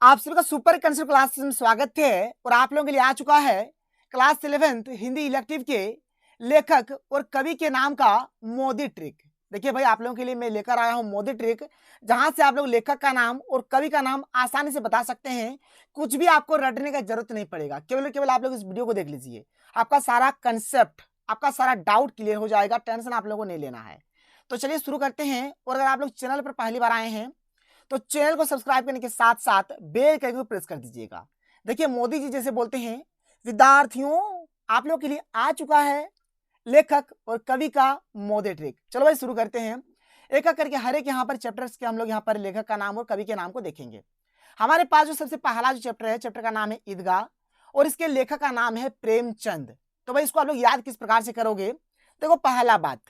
आप सभी का सुपर कंसेप्ट क्लास में स्वागत है और आप लोगों के लिए आ चुका है क्लास 11th हिंदी इलेक्टिव के लेखक और कवि के नाम का मोदी ट्रिक। देखिए भाई, आप लोगों के लिए मैं लेकर आया हूं मोदी ट्रिक, जहां से आप लोग लेखक का नाम और कवि का नाम आसानी से बता सकते हैं। कुछ भी आपको रटने का जरूरत नहीं पड़ेगा, केवल केवल आप लोग इस वीडियो को देख लीजिए। आपका सारा कंसेप्ट, आपका सारा डाउट क्लियर हो जाएगा। टेंशन आप लोगों को नहीं लेना है। तो चलिए शुरू करते हैं। और अगर आप लोग चैनल पर पहली बार आए हैं तो चैनल को सब्सक्राइब करने के साथ साथ बेल के आइकन को प्रेस कर दीजिएगा। देखिए, मोदी जी जैसे बोलते हैं, विद्यार्थियों आप लोग के लिए आ चुका है लेखक और कवि का मोदी ट्रिक। चलो भाई शुरू करते हैं। एक एक करके हर एक यहाँ पर चैप्टर्स के हम लोग यहाँ पर लेखक का नाम और कवि के नाम को देखेंगे। हमारे पास जो सबसे पहला जो चैप्टर है, चैप्टर का नाम है ईदगाह और इसके लेखक का नाम है प्रेमचंद। तो भाई इसको आप लोग याद किस प्रकार से करोगे? देखो, पहला बात,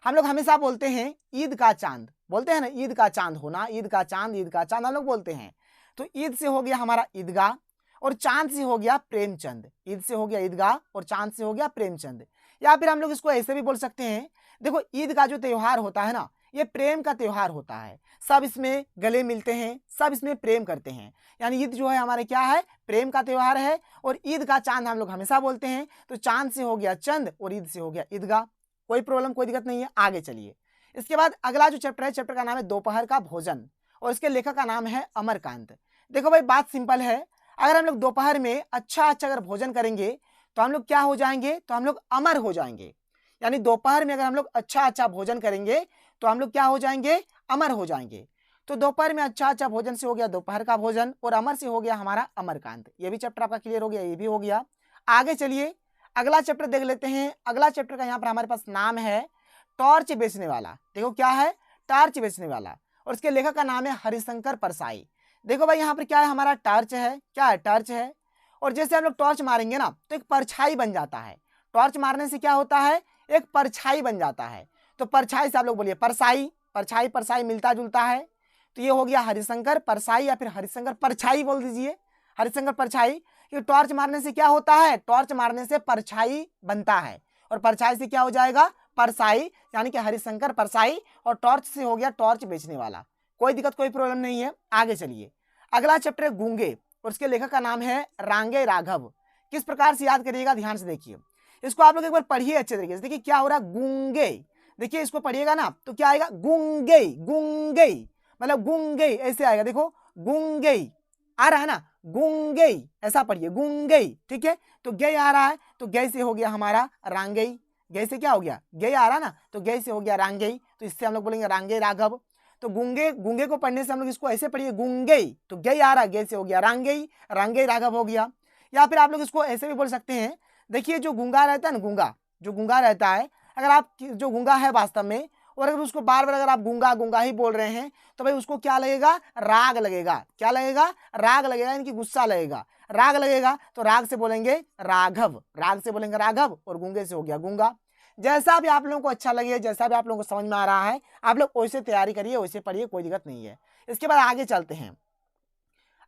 हम लोग हमेशा बोलते हैं ईद का चांद, बोलते हैं ना, ईद का चांद होना, ईद का चांद, ईद का चांद हम लोग बोलते हैं। तो ईद से हो गया हमारा ईदगाह और चांद से हो गया प्रेमचंद। ईद से हो गया ईदगाह और चांद से हो गया प्रेमचंद। या फिर हम लोग इसको ऐसे भी बोल सकते हैं, देखो ईद का जो त्योहार होता है ना, ये प्रेम का त्योहार होता है। सब इसमें गले मिलते हैं, सब इसमें प्रेम करते हैं। यानी ईद जो है हमारे क्या है, प्रेम का त्योहार है। और ईद का चांद हम लोग हमेशा बोलते हैं। तो चांद से हो गया चंद और ईद से हो गया ईदगाह। कोई प्रॉब्लम, कोई दिक्कत नहीं है। आगे चलिए। इसके बाद अगला जो चैप्टर है, चैप्टर का नाम है दोपहर का भोजन और इसके लेखक का नाम है अमरकांत। देखो भाई, बात सिंपल है। अगर हम लोग दोपहर में अच्छा अच्छा अगर भोजन करेंगे तो हम लोग क्या हो जाएंगे? तो हम लोग अमर हो जाएंगे। यानी दोपहर में अगर हम लोग अच्छा अच्छा भोजन करेंगे तो हम लोग क्या हो जाएंगे? अमर हो जाएंगे। तो दोपहर में अच्छा अच्छा भोजन से हो गया दोपहर का भोजन और अमर से हो गया हमारा अमरकांत। ये भी चैप्टर आपका क्लियर हो गया, ये भी हो गया। आगे चलिए, अगला चैप्टर देख लेते हैं। अगला चैप्टर का यहाँ पर हमारे पास नाम है टॉर्च बेचने वाला। देखो क्या है? टॉर्च बेचने वाला और इसके लेखक का नाम है हरिशंकर परसाई। देखो भाई, यहाँ पर क्या है? हमारा टॉर्च है। क्या है? टॉर्च है। और जैसे हम लोग टॉर्च मारेंगे ना तो एक परछाई बन जाता है। टॉर्च मारने से क्या होता है? एक परछाई बन जाता है। तो परछाई से आप लोग बोलिए परसाई। परछाई परछाई मिलता जुलता है। तो ये हो गया हरिशंकर परसाई या फिर हरिशंकर परछाई बोल दीजिए। हरिशंकर परछाई। कि टॉर्च मारने से क्या होता है? टॉर्च मारने से परछाई बनता है और परछाई से क्या हो जाएगा? परसाई। यानी कि हरिशंकर परसाई। और टॉर्च से हो गया टॉर्च बेचने वाला। कोई दिक्कत, कोई प्रॉब्लम नहीं है। आगे चलिए। अगला चैप्टर है गूंगे और उसके लेखक का नाम है रांगे राघव। किस प्रकार से याद करिएगा, ध्यान से देखिए। इसको आप लोग एक बार पढ़िए अच्छे तरीके से। देखिए क्या हो रहा है, गूंगे। देखिए इसको पढ़िएगा ना तो क्या आएगा? गूंगे। गूंगे मतलब गूंगे ऐसे आएगा। देखो, गूंगे आ रहा है ना, गूंगई ऐसा पढ़िए, गूंगई। ठीक है, तो गई आ रहा है तो गई से हो गया हमारा रांगई। गई से क्या हो गया? गई आ रहा ना, तो गई से हो गया रांगई। तो इससे हम लोग बोलेंगे रांगे राघव। तो गूंगे, गूंगे को पढ़ने से हम लोग इसको ऐसे पढ़िए, गूंगई। तो गई आ रहा, गई से हो गया रांगई, रांगई राघव हो गया। या फिर आप लोग इसको ऐसे भी बोल सकते हैं। देखिए जो गूंगा रहता है ना, गूंगा जो गूंगा रहता है, अगर आप जो गूंगा है वास्तव में, और अगर उसको बार बार अगर आप गूंगा गूंगा ही बोल रहे हैं तो भाई उसको क्या लगेगा? राग लगेगा। क्या लगेगा? राग लगेगा, यानी कि गुस्सा लगेगा। राग लगेगा तो राग से बोलेंगे राघव, राग से बोलेंगे राघव और गूंगे से हो गया गूंगा। जैसा भी आप लोगों को अच्छा लगे, जैसा भी आप लोगों को समझ में आ रहा है, आप लोग वैसे तैयारी करिए, वैसे पढ़िए, कोई दिक्कत नहीं है। इसके बाद आगे चलते हैं।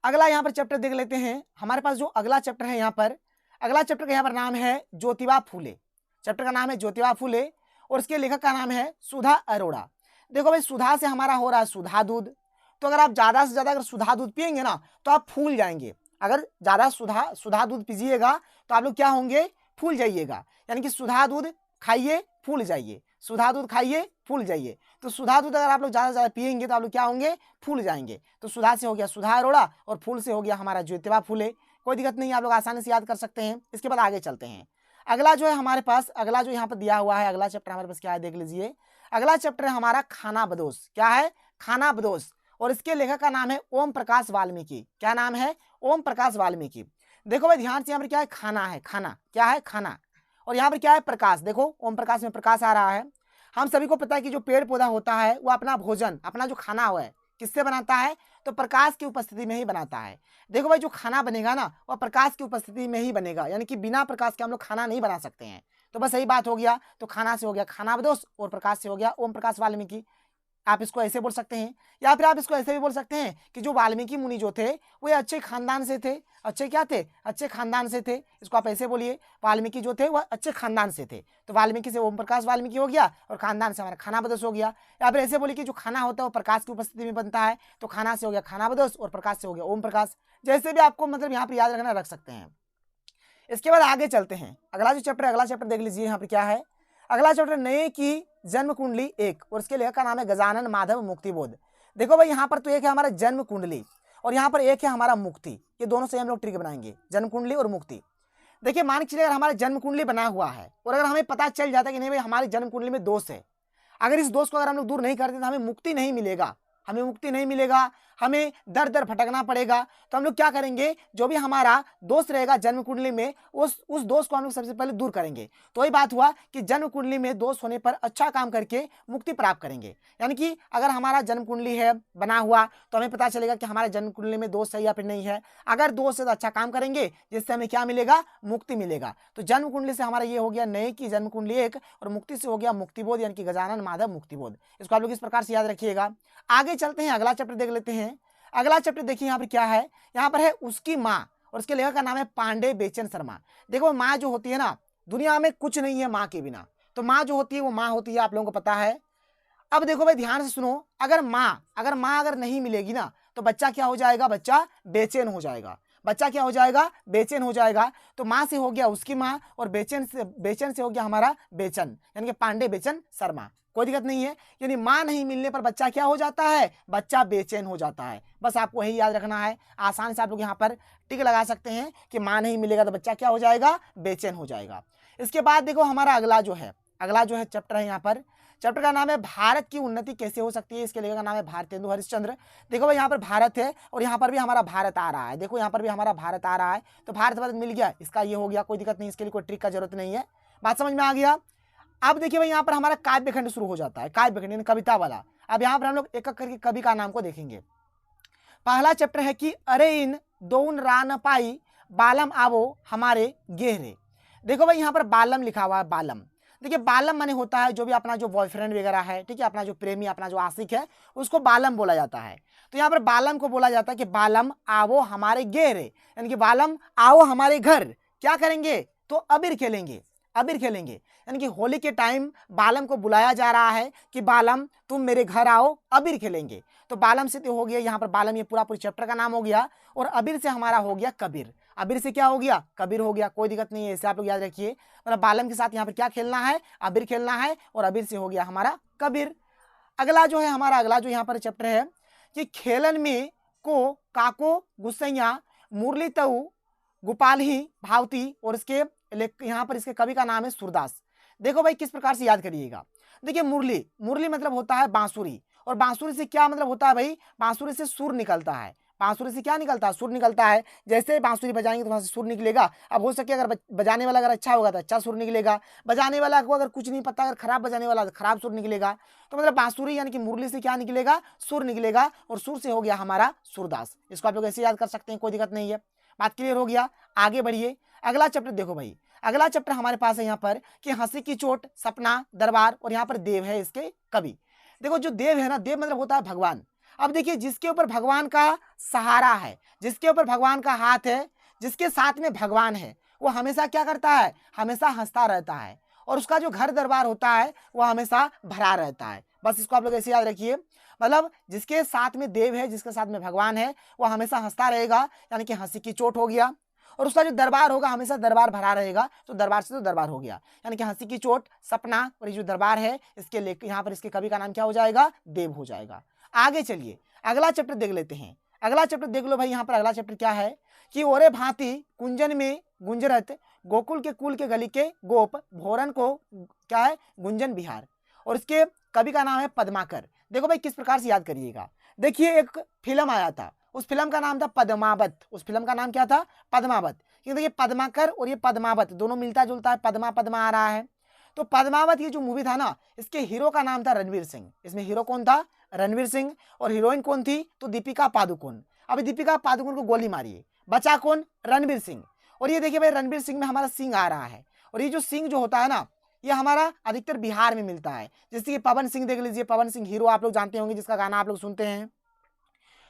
अगला यहाँ पर चैप्टर देख लेते हैं। हमारे पास जो अगला चैप्टर है यहाँ पर, अगला चैप्टर का यहाँ पर नाम है ज्योतिबा फूले। चैप्टर का नाम है ज्योतिबा फूले और इसके लेखक का नाम है सुधा अरोड़ा। देखो भाई, सुधा से हमारा हो रहा है सुधा दूध। तो अगर आप ज्यादा से ज्यादा अगर सुधा दूध पियेंगे ना तो आप फूल जाएंगे। अगर ज्यादा सुधा सुधा दूध पीजिएगा तो आप लोग क्या होंगे? फूल जाइएगा। यानी कि सुधा दूध खाइए, फूल जाइए। सुधा दूध खाइए, फूल जाइए। तो सुधा दूध अगर आप लोग ज्यादा से ज्यादा पियेंगे तो आप लोग क्या होंगे? फूल जाएंगे। तो सुधा से हो गया सुधा अरोड़ा और फूल से हो गया हमारा ज्योतिबा फूले। कोई दिक्कत नहीं, आप लोग आसानी से याद कर सकते हैं। इसके बाद आगे चलते हैं। अगला जो है हमारे पास, अगला जो यहाँ पर दिया हुआ है, अगला चैप्टर हमारे पास क्या है देख लीजिए। अगला चैप्टर है हमारा खाना बदोश। क्या है? खाना बदोश और इसके लेखक का नाम है ओम प्रकाश वाल्मीकि। क्या नाम है? ओम प्रकाश वाल्मीकि। देखो भाई ध्यान से, यहाँ पर क्या है? खाना है। खाना क्या है? खाना। और यहाँ पर क्या है? प्रकाश। देखो ओम प्रकाश में प्रकाश आ रहा है। हम सभी को पता है कि जो पेड़ पौधा होता है वो अपना भोजन, अपना जो खाना हुआ है, किससे बनाता है? तो प्रकाश की उपस्थिति में ही बनाता है। देखो भाई, जो खाना बनेगा ना वह प्रकाश की उपस्थिति में ही बनेगा। यानी कि बिना प्रकाश के हम लोग खाना नहीं बना सकते हैं। तो बस यही बात हो गया। तो खाना से हो गया खाना बदोश और प्रकाश से हो गया ओम प्रकाश वाल्मीकि। आप इसको ऐसे बोल सकते हैं, या फिर आप इसको ऐसे भी बोल सकते हैं कि जो वाल्मीकि मुनि जो थे वो अच्छे खानदान से थे। अच्छे क्या थे? अच्छे खानदान से थे। इसको आप ऐसे बोलिए, वाल्मीकि जो थे वह अच्छे खानदान से थे। तो वाल्मीकि से ओम प्रकाश वाल्मीकि हो गया, और खानदान से हमारा खानाबदोश हो गया। या फिर ऐसे बोलिए कि जो खाना होता है वो प्रकाश की उपस्थिति में बनता है, तो खाना से हो गया खानाबदोश और प्रकाश से हो गया ओम प्रकाश। जैसे भी आपको मतलब यहाँ पर याद रखना रख सकते हैं। इसके बाद आगे चलते हैं, अगला जो चैप्टर, अगला चैप्टर देख लीजिए यहाँ पर क्या है। अगला चैप्टर नए की जन्म कुंडली 1, और इसके लेखक का नाम है गजानन माधव मुक्तिबोध। देखो भाई यहाँ पर तो एक है हमारा जन्म कुंडली और यहाँ पर एक है हमारा मुक्ति, ये दोनों से हम लोग ट्रिक बनाएंगे, जन्म कुंडली और मुक्ति। देखिए मान के चलिए अगर हमारा जन्म कुंडली बना हुआ है और अगर हमें पता चल जाता है कि नहीं भाई हमारी जन्म कुंडली में दोष है, अगर इस दोष को अगर हम लोग दूर नहीं करते तो हमें मुक्ति नहीं मिलेगा, हमें मुक्ति नहीं मिलेगा, हमें दर दर भटकना पड़ेगा। तो हम लोग क्या करेंगे, जो भी हमारा दोष रहेगा जन्म कुंडली में उस दोष को हम लोग सबसे पहले दूर करेंगे। तो वही बात हुआ कि जन्म कुंडली में दोष होने पर अच्छा काम करके मुक्ति प्राप्त करेंगे। यानी कि अगर हमारा जन्म कुंडली है बना हुआ तो हमें पता चलेगा कि हमारे जन्म कुंडली में दोष है या फिर नहीं है। अगर दोष है तो अच्छा काम करेंगे, जिससे हमें क्या मिलेगा, मुक्ति मिलेगा। तो जन्म कुंडली से हमारा ये हो गया नए की जन्म कुंडली 1, और मुक्ति से हो गया मुक्तिबोध यानी कि गजानन माधव मुक्तिबोध। इसको आप लोग इस प्रकार से याद रखिएगा। आगे चलते हैं, अगला चैप्टर देख लेते हैं। अगला चैप्टर देखिए यहाँ पर क्या है, यहाँ पर है उसकी माँ, और उसके लेखक का नाम है पांडे बेचन शर्मा। देखो माँ जो होती है ना, दुनिया में कुछ नहीं है माँ के बिना। तो माँ जो होती है वो माँ होती है, आप लोगों को पता है। अब देखो भाई ध्यान से सुनो, अगर माँ अगर नहीं मिलेगी ना तो बच्चा क्या हो जाएगा, बच्चा बेचैन हो जाएगा। बच्चा क्या हो जाएगा, बेचैन हो जाएगा। तो माँ से हो गया उसकी माँ, और बेचैन से हो गया हमारा बेचन, यानी कि पांडे बेचन शर्मा। कोई दिक्कत नहीं है, यानी माँ नहीं मिलने पर बच्चा क्या हो जाता है, बच्चा बेचैन हो जाता है। बस आपको यही याद रखना है। आसान से आप लोग यहाँ पर टिक लगा सकते हैं कि माँ नहीं मिलेगा तो बच्चा क्या हो जाएगा, बेचैन हो जाएगा। इसके बाद देखो हमारा अगला जो है चैप्टर है, यहाँ पर चैप्टर का नाम है भारत की उन्नति कैसे हो सकती है। इसके लेखक का नाम है भारतेंदु हरिश्चंद्र। देखो भाई यहाँ पर भारत है और यहाँ पर भी हमारा भारत आ रहा है। देखो यहाँ पर भी हमारा भारत आ रहा है, तो भारत मिल गया, इसका ये हो गया, कोई दिक्कत नहीं, इसके लिए कोई ट्रिक का जरूरत नहीं है। बात समझ में आ गया। अब देखिए भाई यहाँ पर हमारा काव्य खंड शुरू हो जाता है, काव्य खंड यानी कविता वाला। अब यहाँ पर हम लोग एक एक करके कवि का नाम को देखेंगे। पहला चैप्टर है कि अरे इन दोन रान पाई बालम आवो हमारे गेहरे। देखो भाई यहाँ पर बालम लिखा हुआ है, बालम। देखिए बालम माने होता है जो भी अपना जो बॉयफ्रेंड वगैरह है, ठीक है, अपना जो प्रेमी, अपना जो आशिक है, उसको बालम बोला जाता है। तो यहाँ पर बालम को बोला जाता है कि बालम आवो हमारे गेहरे, यानी कि बालम आओ हमारे घर, क्या करेंगे, तो अबीर खेलेंगे, अबीर खेलेंगे। यानी कि होली के टाइम बालम को बुलाया जा रहा है कि बालम तुम मेरे घर आओ, अबीर खेलेंगे। तो बालम से तो हो गया यहाँ पर बालम, ये पूरा चैप्टर का नाम हो गया। और अबीर से हमारा हो गया कबीर, अबीर से क्या हो गया, कबीर हो गया। कोई दिक्कत नहीं है, इसे आप लोग याद रखिए। मतलब बालम के साथ यहाँ पर क्या खेलना है, अबीर खेलना है, और अबीर से हो गया हमारा कबीर। अगला जो है हमारा अगला जो यहाँ पर चैप्टर है कि खेलन में को काको गुस्सैया मुरली तऊ गोपाल ही भावती, और इसके यहाँ पर इसके कवि का नाम है सूरदास। देखो भाई किस प्रकार से याद करिएगा। देखिए मुरली मतलब होता है बांसुरी, और बांसुरी से क्या मतलब होता है भाई, बांसुरी से सुर निकलता है। बांसुरी से क्या निकलता है, सुर निकलता है। जैसे बांसुरी बजाएंगे तो वहां से सुर निकलेगा। अब हो सके अगर बजाने वाला अगर अच्छा होगा तो अच्छा सुर निकलेगा, बजाने वाला को अगर कुछ नहीं पता, अगर खराब बजाने वाला तो खराब सुर निकलेगा। तो मतलब बांसुरी यानी कि मुरली से क्या निकलेगा, सुर निकलेगा, और सुर से हो गया हमारा सूरदास। इसको आप लोग ऐसे याद कर सकते हैं, कोई दिक्कत नहीं है। बात क्लियर हो गया। आगे बढ़िए, अगला चैप्टर देखो भाई। अगला चैप्टर हमारे पास है यहाँ पर कि हंसी की चोट, सपना, दरबार, और यहाँ पर देव है इसके कवि। देखो जो देव है ना, देव मतलब होता है भगवान। अब देखिए जिसके ऊपर भगवान का सहारा है, जिसके ऊपर भगवान का हाथ है, जिसके साथ में भगवान है, वो हमेशा क्या करता है, हमेशा हंसता रहता है, और उसका जो घर दरबार होता है वो हमेशा भरा रहता है। बस इसको आप लोग ऐसे याद रखिए। मतलब जिसके साथ में देव है, जिसके साथ में भगवान है, वो हमेशा हंसता रहेगा, यानी कि हंसी की चोट हो गया। और उसका जो दरबार होगा हमेशा दरबार भरा रहेगा, तो दरबार से तो दरबार हो गया, यानी कि हंसी की चोट, सपना, और ये जो दरबार है इसके यहाँ पर इसके कवि का नाम क्या हो जाएगा, देव हो जाएगा। आगे चलिए अगला चैप्टर देख लेते हैं। अगला चैप्टर देख लो भाई। यहाँ पर अगला चैप्टर क्या है कि ओरे भांति कुंजन में गुंजरत गोकुल के कुल के गली के गोप भोरन को क्या है, गुंजन बिहार, और इसके कवि का नाम है पद्माकर। देखो भाई किस प्रकार से याद करिएगा। देखिए एक फिल्म आया था, उस फिल्म का नाम था पद्मावत। उस फिल्म का नाम क्या था, पद्मावत। क्योंकि देखिए पद्माकर और ये पद्मावत दोनों मिलता जुलता है, पद्मा पद्मा आ रहा है। तो पद्मावत ये जो मूवी था ना, इसके हीरो का नाम था रणवीर सिंह। इसमें हीरो कौन था, रणवीर सिंह, और हीरोइन कौन थी, तो दीपिका पादुकोण। अभी दीपिका पादुकोण को गोली मारिए, बचा कौन, रणवीर सिंह। और ये देखिए भाई रणवीर सिंह में हमारा सिंह आ रहा है, और ये जो सिंह जो होता है ना, ये हमारा अधिकतर बिहार में मिलता है। जैसे कि पवन सिंह देख लीजिए, पवन सिंह हीरो आप लोग जानते होंगे, जिसका गाना आप लोग सुनते हैं।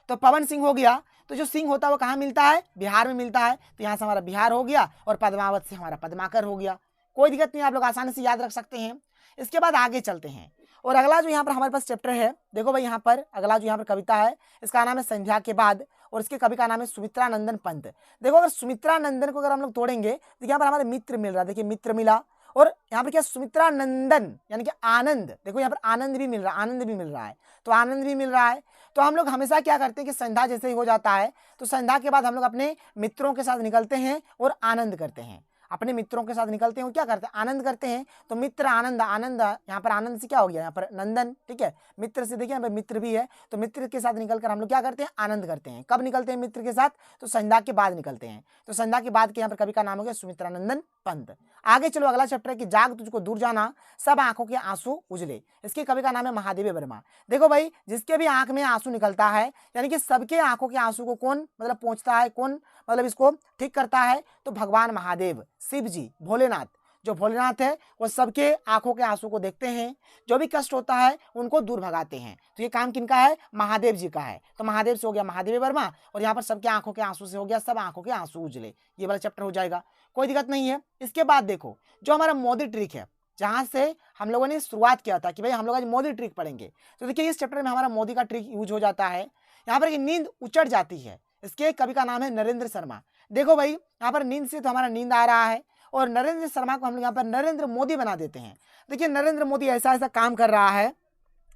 तो पवन सिंह हो गया, तो जो सिंह होता है वो कहाँ मिलता है? बिहार में मिलता है। तो यहाँ से हमारा बिहार हो गया और पद्मावत से हमारा पद्माकर हो गया। कोई दिक्कत नहीं, आप लोग आसानी से याद रख सकते हैं। इसके बाद आगे चलते हैं और अगला जो यहाँ पर हमारे पास चैप्टर है, देखो भाई यहाँ पर अगला जो यहाँ पर कविता है, इसका नाम है संध्या के बाद और इसके कवि का नाम है सुमित्रा नंदन पंत। देखो अगर सुमित्रा नंदन को अगर हम लोग तोड़ेंगे तो यहाँ पर हमारे मित्र मिल रहा है, देखिए मित्र मिला, और यहाँ पर क्या सुमित्रा नंदन यानी कि आनंद, देखो यहाँ पर आनंद भी मिल रहा है, आनंद भी मिल रहा है, तो आनंद भी मिल रहा है। तो हम लोग हमेशा क्या करते हैं कि संध्या जैसे ही हो जाता है तो संध्या के बाद हम लोग अपने मित्रों के साथ निकलते हैं और आनंद करते हैं, अपने मित्रों के साथ निकलते हैं और क्या करते हैं? आनंद करते हैं। तो मित्र आनंद, आनंद यहाँ पर आनंद से क्या हो गया? यहाँ पर नंदन, ठीक है, मित्र से देखिए यहाँ पर मित्र भी है, तो मित्र के साथ निकलकर हम लोग क्या करते हैं? आनंद करते हैं। कब निकलते हैं मित्र के साथ? तो संध्या के बाद निकलते हैं। तो संध्या के बाद के यहाँ पर कवि का नाम हो गया सुमित्रा नंदन पंत। आगे चलो, अगला चैप्टर है कि जाग तुझको दूर जाना, सब आंखों के आंसू उजले। इसके कवि का नाम है महादेवी वर्मा। देखो भाई, जिसके भी आंख में आंसू निकलता है, यानी कि सबके आंखों के आंसू को कौन मतलब पहुंचता है, कौन मतलब इसको ठीक करता है? तो भगवान महादेव, शिव जी, भोलेनाथ। जो भोलेनाथ है वो सबके आंखों के आंसू को देखते हैं, जो भी कष्ट होता है उनको दूर भगाते हैं। तो ये काम किनका है? महादेव जी का है। तो महादेव से हो गया महादेवी वर्मा और यहाँ पर सबके आंखों के आंसू से हो गया सब आंखों के आंसू उजले। ये वाला चैप्टर हो जाएगा, कोई दिक्कत नहीं है। इसके बाद देखो जो हमारा मोदी ट्रिक है, जहां से हम लोगों ने शुरुआत किया था कि भाई हम लोग आज मोदी ट्रिक पढ़ेंगे, तो देखिए इस चैप्टर में हमारा मोदी का ट्रिक यूज हो जाता है। यहाँ पर नींद उचट जाती है, इसके कवि का नाम है नरेंद्र शर्मा। देखो भाई यहाँ पर नींद से तो हमारा नींद आ रहा है और नरेंद्र शर्मा को हम लोग यहाँ पर नरेंद्र मोदी बना देते हैं। देखिए नरेंद्र मोदी ऐसा ऐसा काम कर रहा है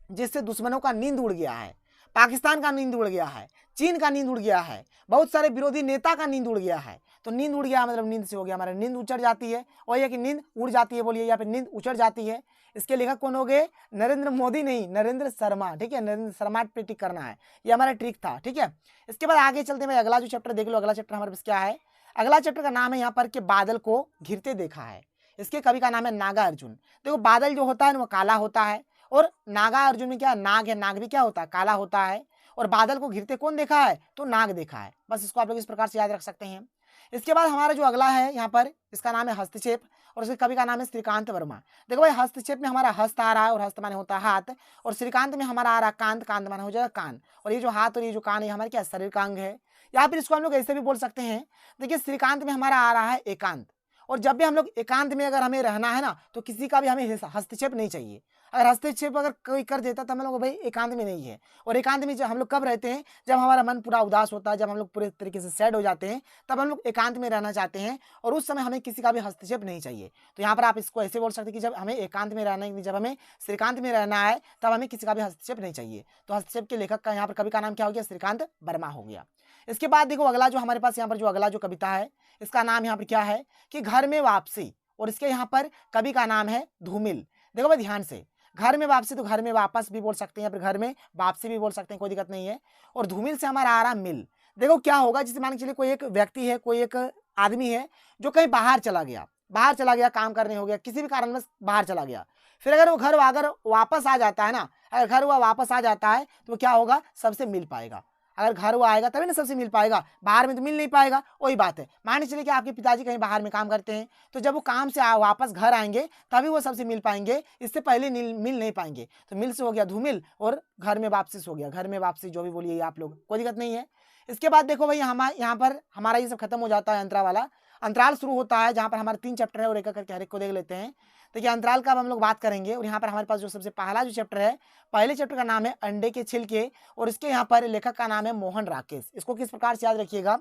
जिससे दुश्मनों का नींद उड़ गया है, पाकिस्तान का नींद उड़ गया है, चीन का नींद उड़ गया है, बहुत सारे विरोधी नेता का नींद उड़ गया है। तो नींद उड़ गया मतलब नींद से हो गया हमारा नींद उचड़ जाती है, और यह कि नींद उड़ जाती है, बोलिए यहाँ पे नींद उचड़ जाती है। इसके लेखक कौन हो गए? नरेंद्र मोदी नहीं, नरेंद्र शर्मा, ठीक है, नरेंद्र शर्मा पे टिक करना है, ये हमारा ट्रिक था, ठीक है। इसके बाद आगे चलते हैं, अगला जो चैप्टर देख लो, अगला चैप्टर हमारे पास क्या है? अगला चैप्टर का नाम है यहाँ पर कि बादल को घिरते देखा है। इसके कवि का नाम है नागा अर्जुन। देखो बादल जो होता है ना वो काला होता है, और नागा अर्जुन में क्या नाग है, नाग भी क्या होता है? काला होता है। और बादल को घिरते कौन देखा है? तो नाग देखा है। बस इसको आप लोग इस प्रकार से याद रख सकते हैं। इसके बाद हमारा जो अगला है यहाँ पर, इसका नाम है हस्तक्षेप और इसके कवि का नाम है श्रीकांत वर्मा। देखो भाई हस्तक्षेप में हमारा हस्त आ रहा है और हस्त माने होता है हाथ, और श्रीकांत में हमारा आ रहा है कांत, कांत माने हो जाएगा कान, और ये जो हाथ और ये जो कान है हमारे क्या शरीर का अंग है, या फिर इसको हम लोग ऐसे भी बोल सकते हैं। देखिए श्रीकांत में हमारा आ रहा है एकांत, और जब भी हम लोग एकांत में अगर हमें रहना है ना तो किसी का भी हमें हस्तक्षेप नहीं चाहिए। अगर हस्तक्षेप अगर कोई कर देता तो हम लोग भाई एकांत में नहीं है। और एकांत में जब हम लोग कब रहते हैं? जब हमारा मन पूरा उदास होता है, जब हम लोग पूरे तरीके से सैड हो जाते हैं, तब हम लोग एकांत में रहना चाहते हैं, और उस समय हमें किसी का भी हस्तक्षेप नहीं चाहिए। तो यहाँ पर आप इसको ऐसे बोल सकते हैं कि जब हमें एकांत में रहना है, जब हमें श्रीकांत में रहना है, तब हमें किसी का भी हस्तक्षेप नहीं चाहिए। तो हस्तक्षेप के लेखक का यहाँ पर कवि का नाम क्या हो गया? श्रीकांत वर्मा हो गया। इसके बाद देखो अगला जो हमारे पास यहाँ पर जो अगला जो कविता है, इसका नाम यहाँ पर क्या है कि घर में वापसी, और इसके यहाँ पर कवि का नाम है धूमिल। देखो भाई ध्यान से, घर में वापसी तो घर में वापस भी बोल सकते हैं, फिर घर में वापसी भी बोल सकते हैं, कोई दिक्कत नहीं है। और धूमिल से हमारा आ रहा मिल। देखो क्या होगा, जैसे मान के चलिए कोई एक व्यक्ति है, कोई एक आदमी है जो कहीं बाहर चला गया, काम करने हो गया, किसी भी कारण में बाहर चला गया, फिर अगर वो घर अगर वापस आ जाता है ना, अगर घर हुआ वापस आ जाता है तो क्या होगा? सबसे मिल पाएगा। अगर घर वो आएगा तभी ना सबसे मिल पाएगा, बाहर में तो मिल नहीं पाएगा। वही बात है, मान चलिए कि आपके पिताजी कहीं बाहर में काम करते हैं, तो जब वो काम से वापस घर आएंगे तभी वो सबसे मिल पाएंगे, इससे पहले मिल नहीं पाएंगे। तो मिल से हो गया धूमिल, और घर में वापसी से हो गया घर में वापसी, जो भी बोलिए आप लोग, कोई दिक्कत नहीं है। इसके बाद देखो भाई यहाँ पर हमारा ये सब खत्म हो जाता है, अंतराल वाला अंतराल शुरू होता है, जहाँ पर हमारे 3 चैप्टर है और एक करके हर एक को देख लेते हैं। देखिए अंतराल का अब हम लोग बात करेंगे, और यहाँ पर हमारे पास जो सबसे पहला जो चैप्टर है, पहले चैप्टर का नाम है अंडे के छिलके, और इसके यहाँ पर लेखक का नाम है मोहन राकेश। इसको किस प्रकार से याद रखिएगा?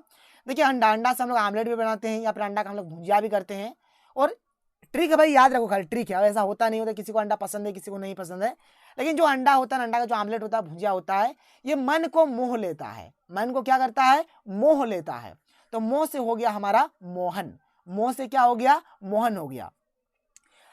देखिए अंडा से हम लोग आमलेट भी बनाते हैं, या फिर अंडा का हम लोग भुजिया भी करते हैं। और ट्रिक है भाई, याद रखो खाली ट्रिक है, ऐसा होता नहीं होता किसी को अंडा पसंद है किसी को नहीं पसंद है, लेकिन जो अंडा होता है, अंडा का जो आमलेट होता है, भुजिया होता है, ये मन को मोह लेता है। मन को क्या करता है? मोह लेता है। तो मोह से हो गया हमारा मोहन, मोह से क्या हो गया? मोहन हो गया।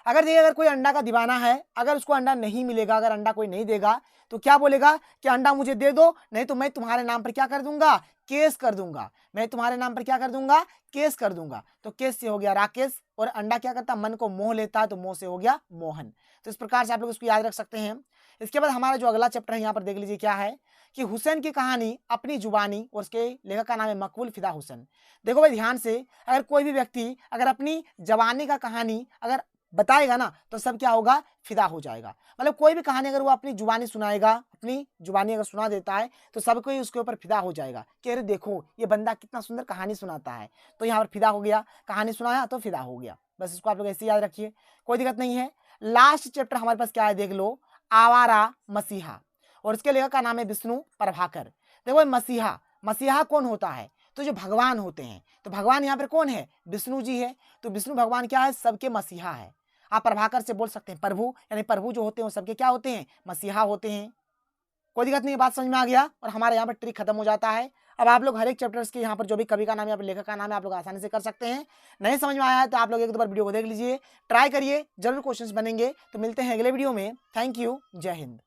अगर देखिए अगर कोई अंडा का दीवाना है, अगर उसको अंडा नहीं मिलेगा, अगर अंडा कोई नहीं देगा, तो क्या बोलेगा कि अंडा मुझे दे दो, नहीं तो मैं तुम्हारे नाम पर क्या कर दूंगा? केस कर दूंगा। मैं तुम्हारे नाम पर क्या कर दूंगा? केस कर दूंगा। तो केस से हो गया राकेश, और अंडा क्या करता है? मन को मोह लेता है, तो मोह से हो गया मोहन। तो इस प्रकार से आप लोग इसको याद रख सकते हैं। इसके बाद हमारा जो अगला चैप्टर है यहाँ पर देख लीजिए क्या है कि हुसैन की कहानी अपनी जुबानी, और उसके लेखक का नाम है मकबूल फिदा हुसैन। देखो भाई ध्यान से, अगर कोई भी व्यक्ति अगर अपनी जवानी का कहानी अगर बताएगा ना तो सब क्या होगा, फिदा हो जाएगा। मतलब कोई भी कहानी अगर वो अपनी जुबानी सुनाएगा, अपनी जुबानी अगर सुना देता है तो सबको ही उसके ऊपर फिदा हो जाएगा कि अरे देखो ये बंदा कितना सुंदर कहानी सुनाता है, तो यहाँ पर फिदा हो गया, कहानी सुनाया तो फिदा हो गया। बस इसको आप लोग ऐसे याद रखिए, कोई दिक्कत नहीं है। लास्ट चैप्टर हमारे पास क्या है देख लो, आवारा मसीहा, और इसके लेखक का नाम है विष्णु प्रभाकर। देखो मसीहा, मसीहा कौन होता है, तो जो भगवान होते हैं, तो भगवान यहाँ पर कौन है, विष्णु जी है, तो विष्णु भगवान क्या है, सबके मसीहा है। आप प्रभाकर से बोल सकते हैं प्रभु, यानी प्रभु जो होते हैं वो सबके क्या होते हैं, मसीहा होते हैं। कोई दिक्कत नहीं, बात समझ में आ गया, और हमारे यहाँ पर ट्रिक खत्म हो जाता है। अब आप लोग हर एक चैप्टर्स के यहाँ पर जो भी कवि का नाम है, लेखक का नाम है, आप लोग आसानी से कर सकते हैं। नहीं समझ में आया है तो आप लोग एक दो बार वीडियो को देख लीजिए, ट्राई करिए, जरूर क्वेश्चंस बनेंगे। तो मिलते हैं अगले वीडियो में। थैंक यू, जय हिंद।